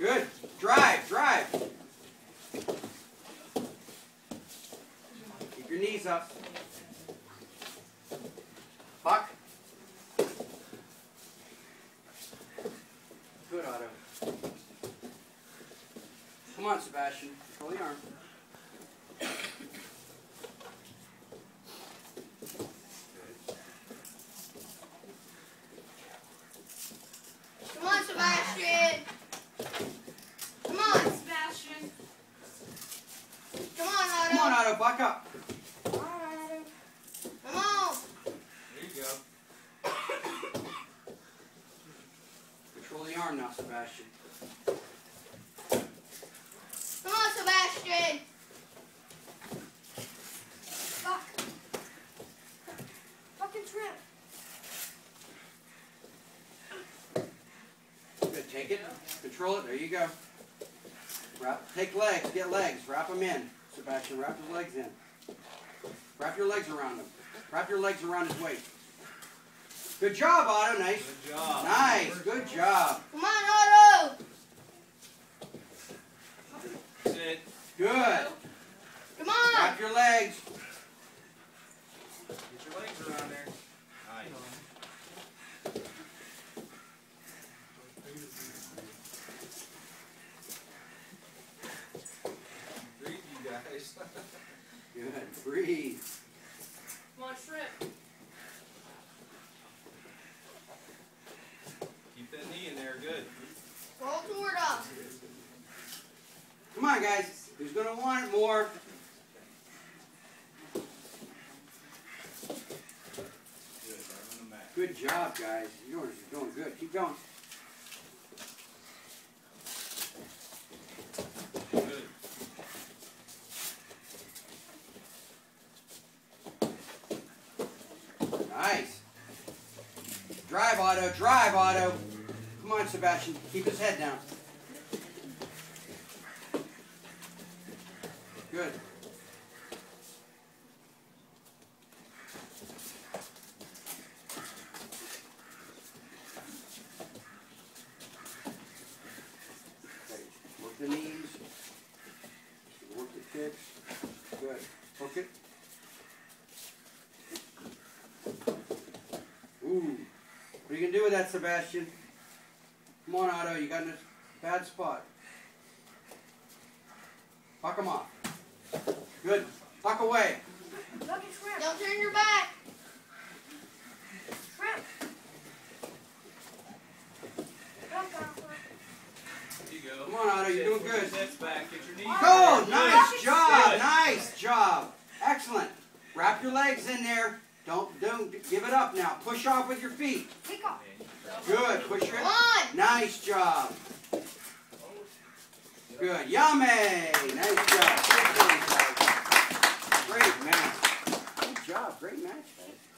Good. Drive, drive. Keep your knees up. Buck. Good, Otto. Come on, Sebastian. Control the arm. Come on, Sebastian. Come on, Sebastian. Come on, Otto. Come on, Otto. Buck up. Come on, Otto. Come on. There you go. Control the arm now, Sebastian. Come on, Sebastian. Fuck. Fucking trip. Good. Take it. Control it. There you go. Take legs. Get legs. Wrap them in. Sebastian, wrap his legs in. Wrap your legs around him. Wrap your legs around his waist. Good job, Otto. Nice. Good job. Nice. Good job. Come on, Otto. Sit. Good. Come on. Wrap your legs. Get your legs around there. Nice. Breathe, you guys. Good. Breathe. Come on, Shrimp. Keep that knee in there. Good. Roll toward us. Come on, guys. Who's going to want it more? Good. Right on the mat. Good job, guys. You're doing good. Keep going. Good. Nice. Drive, Otto. Drive, Otto. Come on, Sebastian. Keep his head down. Good. Okay. Work the knees. Work the kicks. Good. Hook it. Ooh. What are you going to do with that, Sebastian? Come on, Otto. You got in a bad spot. Buck him off. Good. Buck away. Don't turn your back. Shrimp. There you go. Come on, Otto. You're doing Push good. your hips back. Get your knees Go! back. Nice job! Good. Nice job! Excellent. Wrap your legs in there. Don't give it up now. Push off with your feet. Kick off. Good. Push your. Come on. Nice job. Good. Yummy. Nice job. Good job, guys. Great match. Good job. Great match, guys.